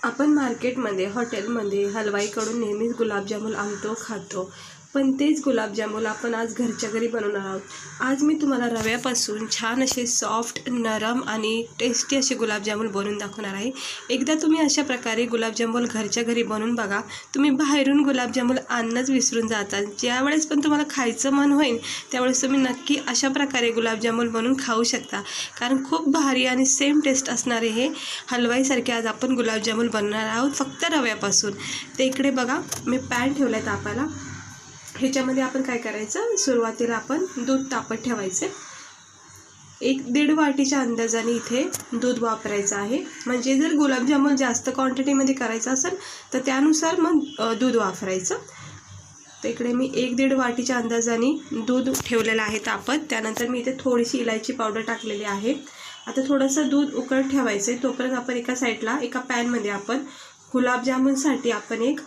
आपण मार्केटमध्ये हॉटेलमध्ये हलवाईकडून नेहमीच गुलाबजामुन आणतो खातो, पण तेच गुलाबजामुन आपण आज घरच्या घरी बनवणार आहोत। आज मी तुम्हाला रव्यापासून छान असे सॉफ्ट नरम आणि टेस्टी असे गुलाबजामुन बनवून दाखवणार आहे। एकदा तुम्ही अशा प्रकारे गुलाबजामुन घरच्या घरी बनवून बघा, तुम्ही बाहेरून गुलाबजामुन आणणंच विसरून जाताल। ज्यावेळेस पण तुम्हाला खायचं मन होईल त्यावेळेस तुम्ही नक्की अशा प्रकारे गुलाबजामुन बनवून खाऊ शकता, कारण खूप भारी आणि सेम टेस्ट असणारे हे हलवाईसारखे आज आपण गुलाबजामुन बनवणार आहोत फक्त रव्यापासून। ते इकडे बघा, मी पॅन ठेवलाय तापायला। ह्याच्यामध्ये आपण काय करायचं, सुरुवातीला आपण दूध तापत ठेवायचे। 1-1.5 वाटीच्या अंदाजाने इथे दूध वापरायचं आहे। म्हणजे जर गुलाबजामुन जास्त क्वांटिटीमध्ये करायचं असेल तर त्यानुसार मग दूध वापरायचं। तर इकडे मी 1-1.5 वाटीच्या अंदाजाने दूध ठेवलेलं आहे तापत। त्यानंतर मी इथे थोडीशी इलायची पावडर टाकलेली आहे। आता थोडंसं दूध उकळत ठेवायचं आहे। तोपर्यंत आपण एका साईडला एका पॅनमध्ये आपण गुलाबजामुनसाठी आपण एक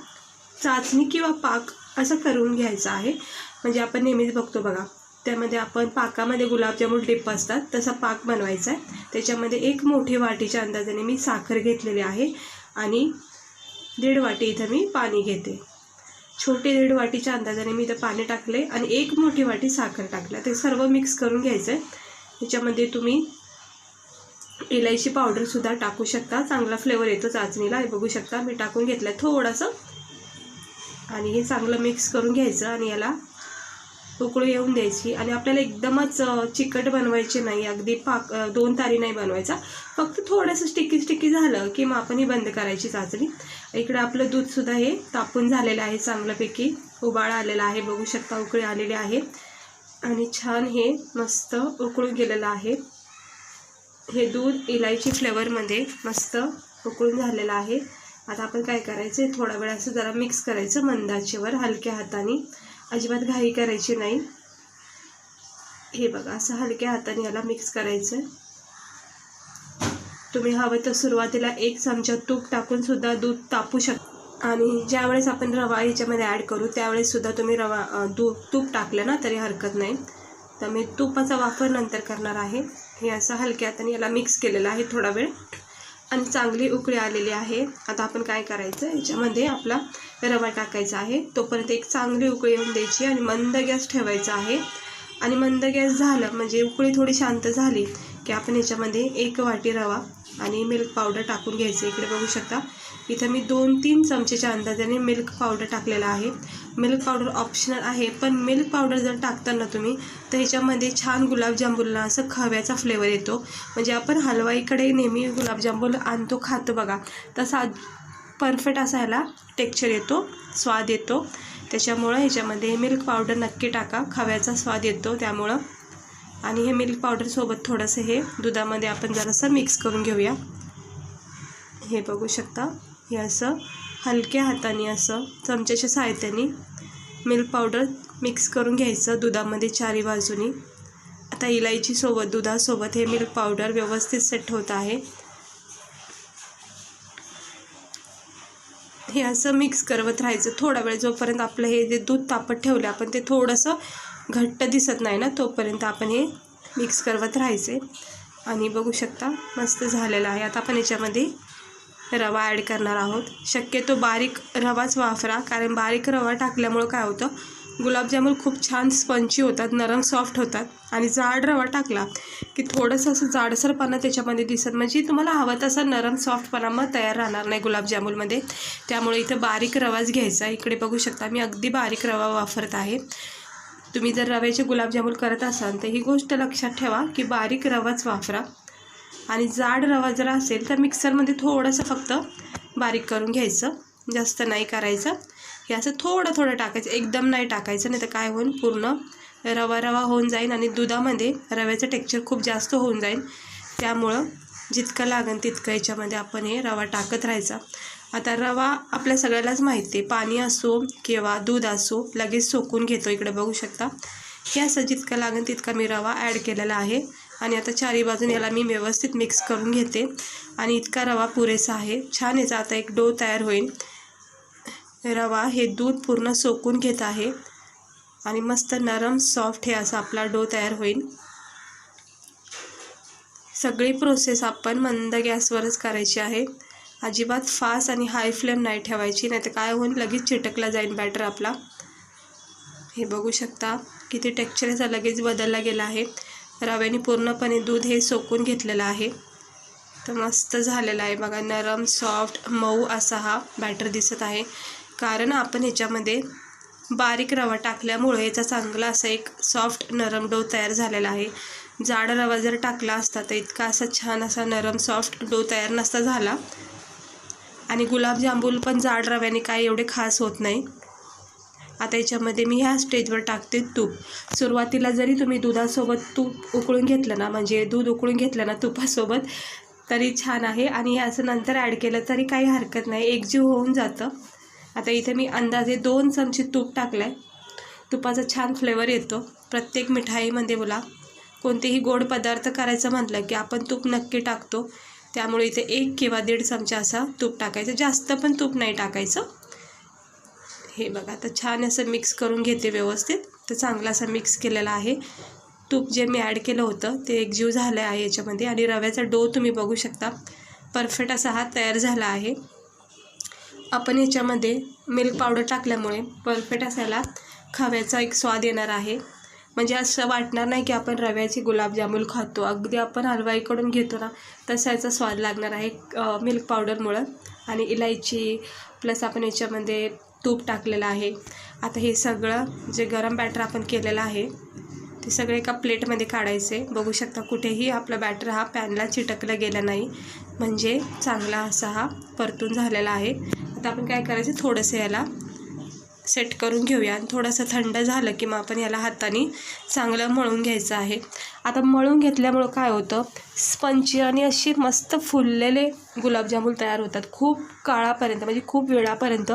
चाचणी किंवा पाक असं करून घ्यायचं आहे। म्हणजे आपण नेहमीच बघतो बघा, त्यामध्ये आपण पाकामध्ये गुलाबजामुन डिप असतात तसा पाक बनवायचा आहे। त्याच्यामध्ये 1 मोठी वाटीच्या अंदाजाने मी साखर घेतलेली आहे आणि 1.5 वाटी इथं मी पाणी घेते। छोटे 1.5 वाटीच्या अंदाजाने मी इथं पाणी टाकले आणि 1 मोठी वाटी साखर टाकलं। ते सर्व मिक्स करून घ्यायचं आहे। त्याच्यामध्ये तुम्ही इलायची पावडर सुद्धा टाकू शकता, चांगला फ्लेवर येतो चाचणीला। हे बघू शकता मी टाकून घेतलं थोडंसं आणि हे चांगलं मिक्स करून घ्यायचं आणि याला उकळी येऊन द्यायची। आणि आपल्याला एकदमच चिकट बनवायचे नाही, अगदी पाक 2 तारी नाही बनवायचा, फक्त थोडंसं स्टिकी झालं की मग आपण ही बंद करायची चाचणी। इकडे आपलं दूध सुद्धा हे तापून झालेलं आहे, चांगल्यापैकी उबाळा आलेला आहे, बघू शकता उकळी आलेली आहे आणि छान हे मस्त उकळून गेलेलं आहे। हे दूध इलायची फ्लेवरमध्ये मस्त उकळून झालेलं आहे। आता आपण काय करायचं, थोडा वेळ असं जरा मिक्स करायचं मंद आचेवर, हलक्या हाताने, अजिबात घाई करायची नाही। हे बघा असं हलक्या हाताने याला मिक्स करायचं। तुम्ही हवं तर सुरुवातीला 1 चमचा तूप टाकून सुद्धा दूध तापू शकता आणि ज्यावेळेस आपण रवा ह्याच्यामध्ये ॲड करू त्यावेळेस सुद्धा तुम्ही तूप टाकलं ना तरी हरकत नाही। तर मी तुपाचा वापर नंतर करणार आहे। हे असं हलक्या हाताने याला मिक्स केलेलं आहे थोडा वेळ आणि चांगली उकळी आलेली आहे। आता आपण काय करायचं, याच्यामध्ये आपला रवा टाकायचा आहे। तोपर्यंत एक चांगली उकळी येऊन द्यायची आणि मंद गॅस ठेवायचा आहे। आणि मंद गॅस झालं म्हणजे उकळी थोडी शांत झाली की आपण याच्यामध्ये 1 वाटी रवा आणि मिल्क पावडर टाकून घ्यायचं। इकडे बघू शकता इथं मी 2-3 चमचेच्या अंदाजाने मिल्क पावडर टाकलेला आहे। मिल्क पावडर ऑप्शनल आहे, पण मिल्क पावडर जर टाकताना तुम्ही तर ह्याच्यामध्ये छान गुलाबजामुनला असं खव्याचा फ्लेवर येतो। म्हणजे आपण हलवाईकडे नेहमी गुलाबजामुन आणतो खातो बघा, तसा परफेक्ट असा ह्याला टेक्स्चर येतो, स्वाद येतो। त्याच्यामुळं ह्याच्यामध्ये मिल्क पावडर नक्की टाका, खव्याचा स्वाद येतो त्यामुळं। आणि हे मिल्क पावडरसोबत थोडंसं हे दुधामध्ये आपण जरासं मिक्स करून घेऊया। हे बघू शकता हे असं हलक्या हाताने असं चमच्याच्या सहाय्याने मिल्क पावडर मिक्स करून घ्यायचं दुधामध्ये चारी बाजूनी। आता इलायचीसोबत दुधासोबत हे मिल्क पावडर व्यवस्थित सेट होत आहे। हे असं मिक्स करत राहायचं थोडा वेळ, जोपर्यंत आपलं हे जे दूध तापत ठेवलं आपण ते थोडंसं घट्ट दिसत नाही ना तोपर्यंत आपण हे मिक्स करत राहायचे। आणि बघू शकता मस्त झालेलं आहे। आता आपण याच्यामध्ये रवा ॲड करणार आहोत। शक्यतो बारीक रवाच वापरा, कारण बारीक रवा टाकल्यामुळं काय होतं, गुलाबजामुन खूप छान स्पंची होतात, नरम सॉफ्ट होतात। आणि जाड रवा टाकला की थोडंसं असं जाडसरपणा त्याच्यामध्ये दिसत, म्हणजे तुम्हाला हवं तसा नरम सॉफ्टपणा मग तयार राहणार नाही गुलाबजामुनमध्ये। त्यामुळे इथं बारीक रवाच घ्यायचा। इकडे बघू शकता मी अगदी बारीक रवा वापरत आहे। तुम्ही जर रव्याचे गुलाबजामुन करत असाल तर ही गोष्ट लक्षात ठेवा की बारीक रवाच वापरा। आणि जाड रवा जर असेल तर मिक्सरमध्ये थोडंसं फक्त बारीक करून घ्यायचं, जास्त नाही करायचं। हे असं थोडं टाकायचं, एकदम नाही टाकायचं, नाही तर काय होईल पूर्ण रवा होऊन जाईल आणि दुधामध्ये रव्याचं टेक्स्चर खूप जास्त होऊन जाईल। त्यामुळं जितकं लागेल तितकं याच्यामध्ये आपण हे रवा टाकत राहायचा। आता रवा आपल्या सगळ्यालाच माहिती आहे, पाणी असो किंवा दूध असो लगेच सोकून घेतो। इकडे बघू शकता हे असं जितकं लागेल तितका मी रवा ॲड केलेला आहे आणि आता चारी बाजून याला मी व्यवस्थित मिक्स करून घेते आणि इतका रवा पुरेसा आहे। छान याचा आता एक डो तयार होईल। रवा हे दूध पूर्ण सोकून घेत आहे आणि मस्त नरम सॉफ्ट हे असा आपला डो तयार होईल। सगळी प्रोसेस आपण मंद गॅसवरच करायची आहे। अजिबात फास्ट आणि हाय फ्लेम नाही ठेवायची, नाही तर काय होईल लगेच चिटकला जाईल बॅटर आपला। हे बघू शकता किती टेक्स्चर याचा लगेच बदलला गेला आहे। रव्याने पूर्णपणे दूध हे सोकून घेतलेलं आहे, तर मस्त झालेला आहे बघा। नरम सॉफ्ट मऊ असा हा बॅटर दिसत आहे, कारण आपण ह्याच्यामध्ये बारीक रवा टाकल्यामुळे याचा चांगला असा एक सॉफ्ट नरम डो तयार झालेला आहे। जाड रवा जर टाकला असता तर इतका असा छान असा नरम सॉफ्ट डो तयार नसता झाला। आणि गुलाबजामुन पण जाड रव्याने काय एवढे खास होत नाही। आता याच्यामध्ये मी ह्या स्टेजवर टाकते तूप। सुरुवातीला जरी तुम्ही दुधासोबत तूप उकळून घेतलं ना, म्हणजे दूध उकळून घेतलं ना तुपासोबत, तरी छान आहे। आणि असं नंतर ॲड केलं तरी काही हरकत नाही, एकजीव होऊन जातं। आता इथे मी अंदाजे 2 चमचे तूप टाकलं आहे। तुपाचा छान फ्लेवर येतो प्रत्येक मिठाईमध्ये। बोला कोणतेही गोड पदार्थ करायचं म्हटलं की आपण तूप नक्की टाकतो, त्यामुळे इथे 1 किंवा 1.5 चमचा असा तूप टाकायचं, जास्त पण तूप नाही टाकायचं। हे बघा आता छान असं मिक्स करून घेते व्यवस्थित। तर चांगला असं मिक्स केलेला आहे। तूप जे मी ॲड केलं होतं ते एकजीव झालं आहे याच्यामध्ये। आणि रव्याचा डो तुम्ही बघू शकता परफेक्ट असा हा तयार झाला आहे। आपण याच्यामध्ये मिल्क पावडर टाकल्यामुळे परफेक्ट असायला खव्याचा एक स्वाद येणार आहे, म्हणजे असं वाटणार नाही की आपण रव्याची गुलाबजामुन खातो, अगदी आपण हलवाईकडून घेतो ना तसा याचा स्वाद लागणार आहे मिल्क पावडरमुळं। आणि इलायची प्लस आपण याच्यामध्ये तूप टाकलेलं आहे। आता हे सगळं जे गरम बॅटर आपण केलेलं आहे ते सगळे एका प्लेटमध्ये काढायचे। बघू शकता कुठेही आपला बॅटर हा पॅनला चिटकला गेला नाही, म्हणजे चांगला असा हा परतून झालेला आहे। आता आपण काय करायचं, थोडंसं याला सेट करून घेऊया आणि थोडंसं थंड झालं की मग आपण याला हाताने चांगलं मळून घ्यायचं आहे। आता मळून घेतल्यामुळं काय होतं, स्पंजी आणि अशी मस्त फुललेले गुलाबजामुन तयार होतात। खूप काळापर्यंत, म्हणजे खूप वेळापर्यंत,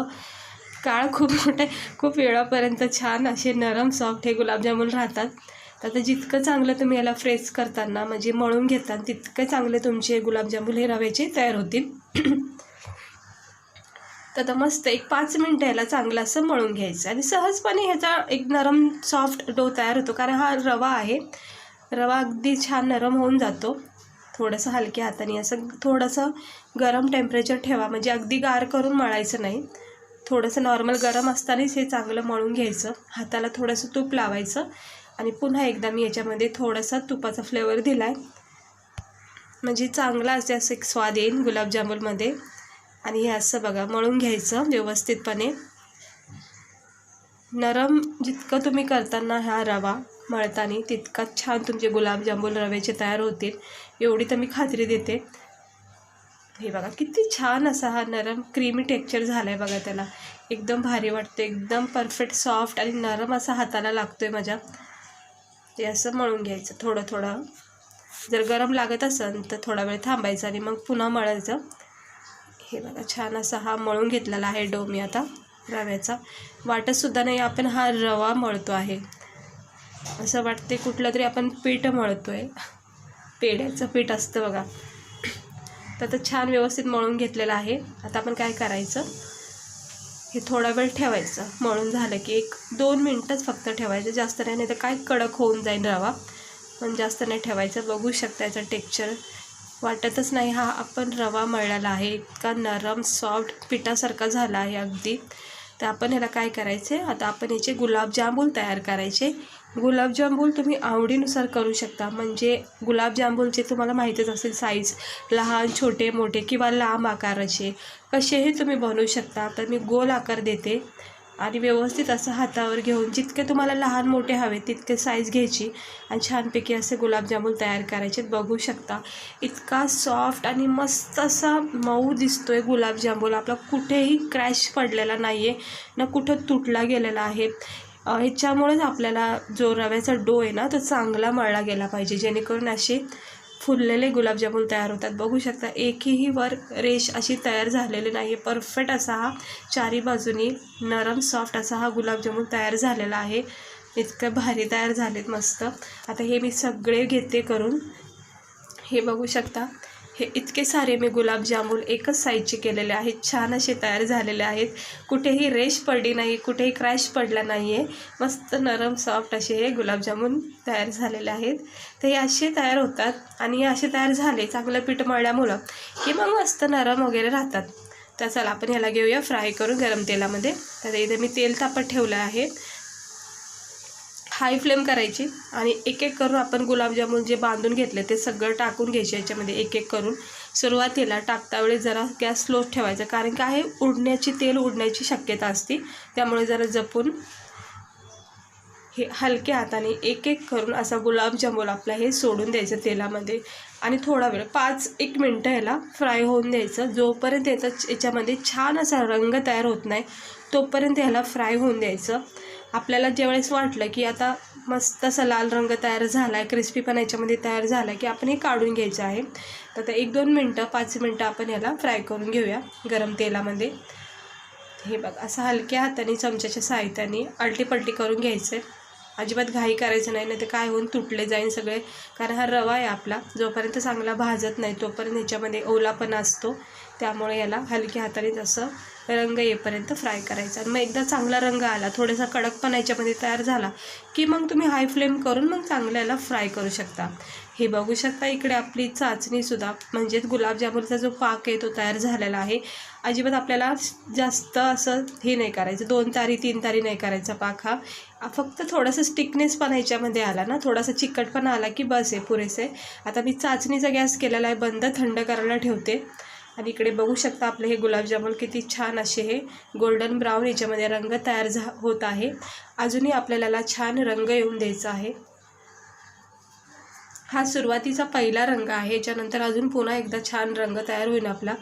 काळ खूप मोठे, खूप वेळापर्यंत छान असे नरम सॉफ्ट हे गुलाबजामुन राहतात। तर जितकं चांगलं तुम्ही याला फ्रेश करताना म्हणजे मळून घेता तितकं चांगले तुमचे गुलाबजामुन हे रव्याचे तयार होतील। तर मस्त एक 5 मिनटं याला चांगलं असं मळून घ्यायचं आणि सहजपणे ह्याचा एक नरम सॉफ्ट डो तयार होतो, कारण हा रवा आहे। रवा अगदी छान नरम होऊन जातो। थोडंसं हलक्या हाताने असं थोडंसं गरम टेम्परेचर ठेवा, म्हणजे अगदी गार करून मळायचं नाही, थोडंसं नॉर्मल गरम असतानाच हे चांगलं मळून घ्यायचं। हाताला थोडंसं तूप लावायचं आणि पुन्हा एकदा मी याच्यामध्ये थोडासा तुपाचा फ्लेवर दिला आहे, म्हणजे चांगला असं एक स्वाद येईल गुलाबजामुनमध्ये। आणि हे असं बघा मळून घ्यायचं व्यवस्थितपणे। नरम जितकं तुम्ही करताना हा रवा मळताना तितकाच छान तुमचे गुलाबजामुन रव्याचे तयार होतील, एवढी तर मी खात्री देते। हे बघा किती छान असा हा नरम क्रीमी टेक्स्चर झाला आहे बघा, त्याला एकदम भारी वाटते, एकदम परफेक्ट सॉफ्ट आणि नरम असा हाताला लागतो आहे माझ्या। ते असं मळून घ्यायचं थोडं थोडं, जर गरम लागत असेल तर थोडा वेळ थांबायचं आणि मग पुन्हा मळायचं। हे बघा छान असा हा मळून घेतलेला आहे डो मी आता रव्याचा। वाटतसुद्धा नाही आपण हा रवा मळतो आहे, असं वाटते कुठलं तरी आपण पीठ मळतो आहे, पेढ्याचं पीठ असतं बघा। तर छान व्यवस्थित मळून घेतलेलं आहे। आता आपण काय करायचं, हे थोडा वेळ ठेवायचं, मळून झालं की 1-2 मिनटंच फक्त ठेवायचं, जास्त नाही, नाही तर काय कडक होऊन जाईल रवा, पण जास्त नाही ठेवायचं। बघू शकता याचं टेक्स्चर, वाटतच नाही हा आपण रवा मळलेला आहे, इतका नरम सॉफ्ट पिठासारखा झाला आहे अगदी। तर आपण ह्याला काय करायचे, आता आपण याचे गुलाबजामुन तयार करायचे। गुलाबजामुन तुम्ही आवडीनुसार करू शकता, म्हणजे गुलाबजामुनचे तुम्हाला माहीतच असेल साईज, लहान छोटे मोठे किंवा लांब आकाराचे कसेही तुम्ही बनवू शकता। तर मी गोल आकार देते आणि व्यवस्थित असं हातावर घेऊन जितके तुम्हाला लहान मोठे हवे तितके साईज घ्यायची आणि छानपैकी असे गुलाबजामुन तयार करायचे। बघू शकता इतका सॉफ्ट आणि मस्त असा मऊ दिसतोय गुलाबजामुन, आपला कुठेही क्रॅश पडलेला नाही आहे ना, कुठं तुटला गेलेला आहे। ह्याच्यामुळेच आपल्याला जो रव्याचा डो आहे ना तो चांगला मळला गेला पाहिजे, जेणेकरून असे फुललेले गुलाबजामुन तयार होतात। बघू शकता एकही वर रेष अशी तयार झालेली नाही, परफेक्ट असा हा चारी बाजूनी नरम सॉफ्ट असा हा गुलाबजामुन तयार झालेला आहे। इतकं भारी तयार झालेत मस्त। आता हे मी सगळे घेते करून, हे बघू शकता हे इतके सारे मी गुलाबजामुन एकच साईजचे केलेले आहेत, छान असे तयार झालेले आहेत. कुठेही रेष पडली नाही, कुठेही क्रॅश पडला नाही आहे. मस्त नरम सॉफ्ट असे हे गुलाबजामुन तयार झालेले आहेत. तर हे असे तयार होतात आणि हे असे तयार झाले चांगलं पीठ मळल्यामुळं की मग मस्त नरम वगैरे राहतात. तर चला आपण ह्याला घेऊया फ्राय करून गरम तेलामध्ये. तर इथे मी तेल तापत ठेवलं आहे. हाय फ्लेम करायची आणि एक एक करून आपण गुलाबजामुन जे बांधून घेतले ते सगळं टाकून घ्यायचे याच्यामध्ये एक एक करून. सुरुवातीला टाकता वेळी जरा गॅस स्लो ठेवायचा, कारण का आहे तेल उडण्याची शक्यता असते. त्यामुळे जरा जपून हे हलक्या हाताने एक एक करून असा गुलाबजामुन आपला हे सोडून द्यायचं तेलामध्ये आणि थोडा वेळ 5-1 मिनटं याला फ्राय होऊन द्यायचं. जोपर्यंत याच्यामध्ये छान असा रंग तयार होत नाही तोपर्यंत याला फ्राय होऊन द्यायचं. आपल्याला ज्यावेळेस वाटलं की आता मस्त असा लाल रंग तयार झाला आहे, क्रिस्पीपणा याच्यामध्ये तयार झाला आहे की आपण हे काढून घ्यायचं आहे. तर आता 1-2 मिनटं 5 मिनटं आपण याला फ्राय करून घेऊया गरम तेलामध्ये. हे बघा असं हलक्या हाताने चमच्याच्या साहाय्याने आलटीपलटी करून घ्यायचं आहे. अजिबात घाई करायचं नाही, नाही तर काय होऊन तुटले जाईन सगळे, कारण हा रवा आहे आपला. जोपर्यंत चांगला भाजत नाही तोपर्यंत ह्याच्यामध्ये ओलापणा असतो. त्यामुळे याला हलक्या हाताने जसं रंग येईपर्यंत फ्राय करायचा. आणि मग एकदा चांगला रंग आला, थोडासा कडकपणा याच्यामध्ये तयार झाला की मग तुम्ही हाय फ्लेम करून मग चांगलं याला फ्राय करू शकता. हे बघू शकता इकडे आपली चाचणीसुद्धा म्हणजेच गुलाबजामुनचा जो पाक आहे तो तयार झालेला आहे. अजिबात आपल्याला जास्त असं हे नाही करायचं, 2 तारी 3 तारी नाही करायचा पाक हा. फक्त थोडासा स्टिकनेसपणा ह्याच्यामध्ये आला ना, थोडासा चिकटपणा आला की बस आहे, पुरेसे. आता मी चाचणीचा गॅस केलेला आहे बंद, थंड करायला ठेवते. आणि इकडे बघू शकता आपले हे गुलाबजामुन किती छान असे हे गोल्डन ब्राऊन याच्यामध्ये रंग तयार होत आहे. अजूनही आपल्याला छान रंग येऊन द्यायचा आहे. हा सुरुवातीचा पहिला रंग आहे, याच्यानंतर अजून पुन्हा एकदा छान रंग तयार होईल आपला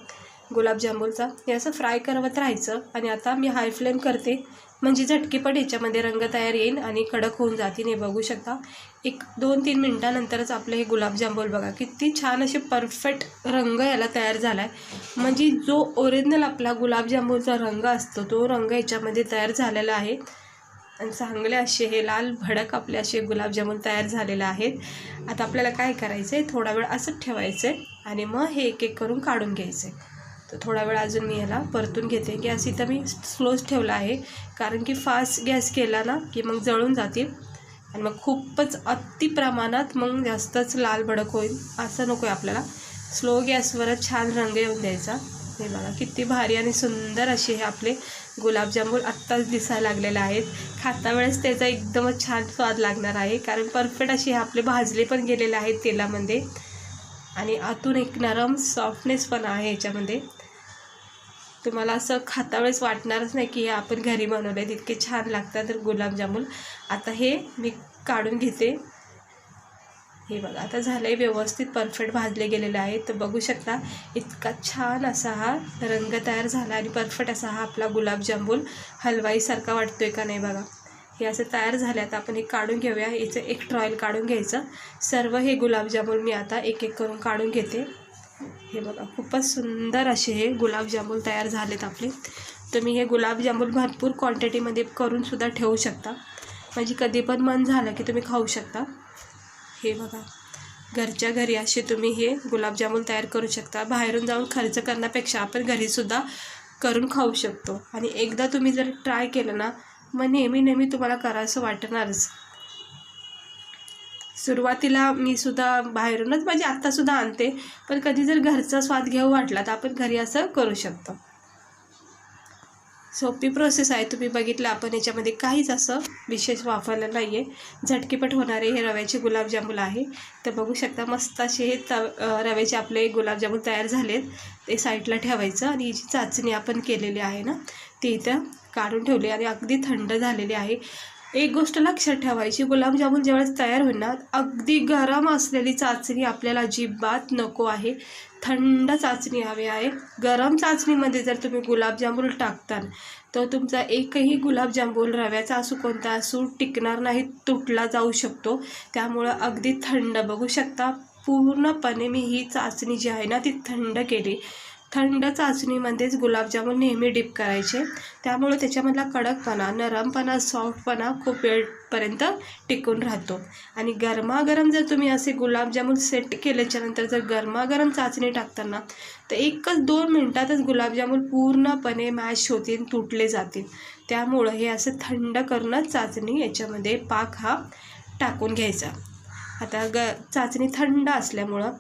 गुलाबजामुनचा. हे असं फ्राय करत राहायचं. आणि आता मी हाय फ्लेम करते म्हणजे झटकीपट याच्यामध्ये रंग तयार येईल आणि कडक होऊन जातील. हे बघू शकता 1-2-3 मिनटानंतरच आपलं हे गुलाबजामुन बघा किती छान असे परफेक्ट रंग याला तयार झाला आहे. म्हणजे जो ओरिजिनल आपला गुलाबजामुनचा रंग असतो तो रंग याच्यामध्ये तयार झालेला आहे. आणि चांगले असे हे लाल भडक आपले असे गुलाबजामुन तयार झालेले आहेत. आता आपल्याला काय करायचं आहे, थोडा वेळ असंच ठेवायचं आहे आणि मग हे एक एक करून काढून घ्यायचं आहे. तर थोडा वेळ अजून मी याला परतून घेते. गॅस इथं मी स्लोच ठेवला आहे, कारण की फास्ट गॅस केला ना की मग जळून जातील आणि मग खूपच अति प्रमाणात मग जास्तच लाल भडक होईल, असं नको आहे आपल्याला. स्लो गॅसवरच छान रंग येऊन द्यायचा. हे बघा किती भारी आणि सुंदर असे हे आपले गुलाबजामुन आत्ताच दिसायला लागलेले आहेत. खाता वेळेस त्याचा एकदमच छान स्वाद लागणार आहे, कारण परफेक्ट असे हे आपले भाजले पण गेलेले आहेत तेलामध्ये आणि आतून एक नरम सॉफ्टनेस पण आहे याच्यामध्ये. तुम्हाला असं खाता वेळेस वाटणारच नाही की हे आपण घरी बनवले, इतके छान लागतात तर गुलाबजामुन. आता हे मी काढून घेते. हे बघा आता झालं आहे व्यवस्थित परफेक्ट भाजले गेलेले आहेत. तर बघू शकता इतका छान असा हा रंग तयार झाला आणि परफेक्ट असा हा आपला गुलाबजामुन हलवाईसारखा वाटतोय का नाही बघा. हे असं तयार झाले. आता आपण हे काढून घेऊया. याचं एक ट्रॉयल काढून घ्यायचं. सर्व हे गुलाबजामुन मी आता एक एक करून काढून घेते. हे बघा खूपच सुंदर असे हे गुलाबजामुन तयार झालेत आपले. तुम्ही हे गुलाबजामुन भरपूर क्वांटिटीमध्ये करूनसुद्धा ठेवू शकता, म्हणजे कधी पण मन झालं की तुम्ही खाऊ शकता. हे बघा घरच्या घरी असे तुम्ही हे गुलाबजामुन तयार करू शकता. बाहेरून जाऊन खर्च करण्यापेक्षा आपण घरीसुद्धा करून खाऊ शकतो. आणि एकदा तुम्ही जर ट्राय केलं ना मग नेहमी तुम्हाला करावंसं वाटणारच. सुरुवातीला मी सुद्धा बाहेरूनच म्हणजे आत्तासुद्धा आणते, पण कधी जर घरचा स्वाद घेऊ वाटला तर आपण घरी असं करू शकतो. सोपी प्रोसेस आहे. तुम्ही बघितलं आपण याच्यामध्ये काहीच असं विशेष वापरलं नाही आहे. झटकीपट होणारे हे रव्याचे गुलाबजामुन आहे. तर बघू शकता मस्त असे हे रव्याचे आपले गुलाबजामुन तयार झालेत. ते साईडला ठेवायचं आणि ही जी चाचणी आपण केलेली आहे ना ती इथं काढून ठेवली आणि अगदी थंड झालेली आहे. एक गोष्ट लक्षात ठेवायची, गुलाबजामुन ज्यावेळेस तयार होईल ना अगदी गरम असलेली चाचणी आपल्याला अजिबात नको आहे. थंड चाचणी हवी आहे. गरम चाचणीमध्ये जर तुम्ही गुलाबजामुन टाकता तर तुमचा एकही गुलाबजामुन रव्याचा असू कोणता असू टिकणार नाही, तुटला जाऊ शकतो. त्यामुळं अगदी थंड बघू शकता पूर्णपणे मी ही चाचणी जी आहे ना ती थंड केली. थंड चाचणीमध्येच गुलाबजामुन नेहमी डिप करायचे, त्यामुळे त्याच्यामधला कडकपणा, नरमपणा, सॉफ्टपणा खूप वेळपर्यंत टिकून राहतो. आणि गरमागरम जर तुम्ही असे गुलाबजामुन सेट केल्याच्यानंतर जर गरमागरम चाचणी टाकताना तर 1-2 मिनटातच गुलाबजामुन पूर्णपणे मॅश होतील, तुटले जातील. त्यामुळं हे असं थंड करूनच चाचणी याच्यामध्ये पाक हा टाकून घ्यायचा. आता चाचणी थंड असल्यामुळं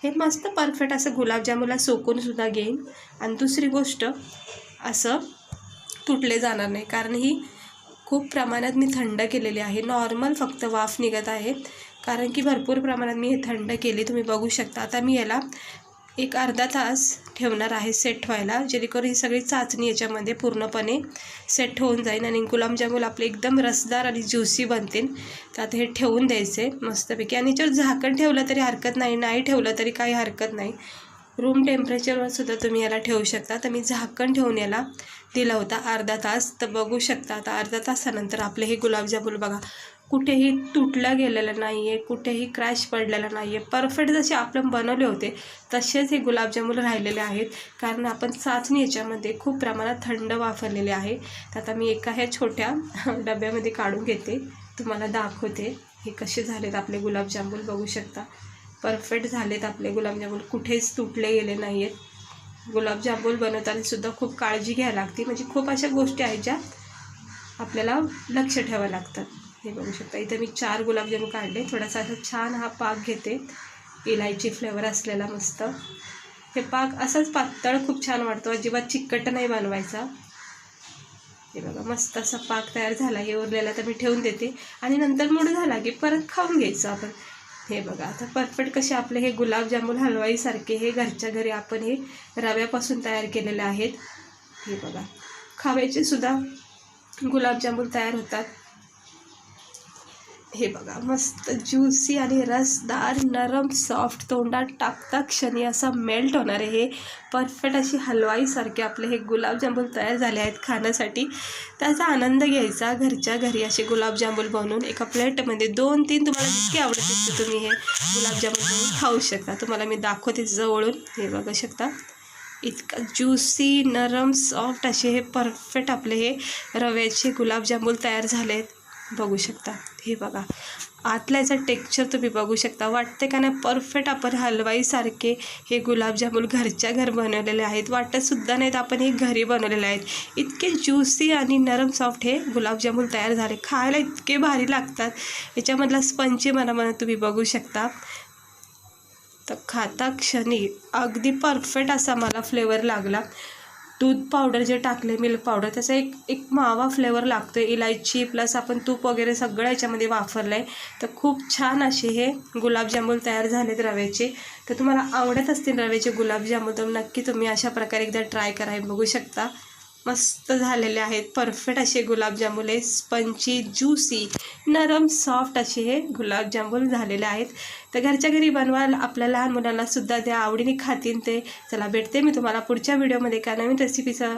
हे मस्त परफेक्ट असं गुलाबजामुनला सोकूनसुद्धा घेईन. आणि दुसरी गोष्ट, असं तुटले जाणार नाही, कारण ही खूप प्रमाणात मी थंड केलेली आहे. नॉर्मल फक्त वाफ निघत आहे, कारण की भरपूर प्रमाणात मी हे थंड केली, तुम्ही बघू शकता. आता मी याला एक अर्धा तास ठेवणार आहे सेट व्हायला, जेणेकरून ही सगळी चाचणी याच्यामध्ये पूर्णपणे सेट होऊन जाईल आणि गुलाबजामुन आपले एकदम रसदार आणि ज्युसी बनतील. तर आता हे ठेवून द्यायचे मस्तपैकी. आणि याच्यावर झाकण ठेवलं तरी हरकत नाही, नाही ठेवलं तरी काही हरकत नाही. रूम टेम्परेचरवर सुद्धा तुम्ही याला ठेवू शकता. तर मी झाकण ठेवून याला दिला होता अर्धा तास. तर बघू शकता आता अर्धा तासानंतर आपले हे गुलाबजामुन बघा, कुठेही तुटलं गेलेलं नाही आहे, कुठेही क्रॅश पडलेलं नाही आहे. परफेक्ट जसे आपण बनवले होते तसेच हे गुलाबजामुन राहिलेले आहेत, कारण आपण चाचणी याच्यामध्ये खूप प्रमाणात थंड वापरलेले आहे. तर आता मी एका ह्या छोट्या डब्यामध्ये काढून घेते, तुम्हाला दाखवते हे कसे झालेत आपले गुलाबजामुन. बघू शकता परफेक्ट झालेत आपले गुलाबजामुन, कुठेच तुटले गेले नाही आहेत. गुलाबजामुन बनवताना सुद्धा खूप काळजी घ्यावी लागते, म्हणजे खूप अशा गोष्टी आहेत ज्या आपल्याला लक्ष ठेवावं लागतात. हे बघू शकता इथं मी 4 गुलाबजामुन काढले. थोडासा असा छान हा पाक घेते, इलायची फ्लेवर असलेला मस्त. हे पाक असाच पातळ खूप छान वाटतो, अजिबात चिकट नाही बनवायचा. हे बघा मस्त असा पाक तयार झाला. हे उरलेला तर मी ठेवून देते आणि नंतर मूड झाला की परत खाऊन घ्यायचं आपण. हे बघा आता परफेक्ट कसे आपले हे गुलाबजामुन हलवाईसारखे हे घरच्या घरी आपण हे रव्यापासून तयार केलेले आहेत. हे बघा खव्याचे सुद्धा गुलाबजामुन तयार होतात. हे बघा मस्त ज्युसी आणि रसदार, नरम, सॉफ्ट, तोंडात टाकता क्षणी असा मेल्ट होणारे हे परफेक्ट अशी हलवाईसारखे आपले हे गुलाबजामुन तयार झाले आहेत खाण्यासाठी. त्याचा आनंद घ्यायचा. घरच्या घरी असे गुलाबजामुन बनवून एका प्लेटमध्ये 2-3 तुम्हाला जितके आवडतील तुम्ही हे गुलाबजामुन बनवून खाऊ शकता. तुम्हाला मी दाखवते जवळून. हे बघू शकता इतका ज्युसी, नरम, सॉफ्ट असे हे परफेक्ट आपले हे रव्याचे गुलाबजामुन तयार झाले आहेत. बघू शकता हे बघा आतला याचा टेक्स्चर तुम्ही बघू शकता. वाटते का नाही परफेक्ट आपण हलवाईसारखे हे गुलाबजामुन घरच्या घर बनवलेले आहेत. वाटतसुद्धा नाहीत आपण हे घरी बनवलेले आहेत. इतके ज्युसी आणि नरम सॉफ्ट हे गुलाबजामुन तयार झाले. खायला इतके भारी लागतात. याच्यामधला स्पंची मला तुम्ही बघू शकता. तर खाता क्षणी अगदी परफेक्ट असा मला फ्लेवर लागला. दूध पावडर जे टाकले, मिल्क पावडर, त्याचा एक मावा फ्लेवर लागतो. इलायची प्लस आपण तूप वगैरे सगळं याच्यामध्ये वापरलं आहे. तर खूप छान असे हे गुलाबजामुन तयार झालेत रव्याचे. तर तुम्हाला आवडत असतील रव्याचे गुलाबजामुन तर नक्की तुम्ही अशा प्रकारे एकदा ट्राय करा. बघू शकता मस्त झालेले आहेत. परफेक्ट असे गुलाबजामुन आहे. स्पंची, ज्युसी, नरम, सॉफ्ट असे हे गुलाबजामुन झालेले आहेत. तर घरच्या घरी बनवायला आपल्या लहान मुलांना सुद्धा द्या, आवडीने खातील ते. चला भेटते मी तुम्हाला पुढच्या व्हिडिओमध्ये एका नवीन रेसिपीचा.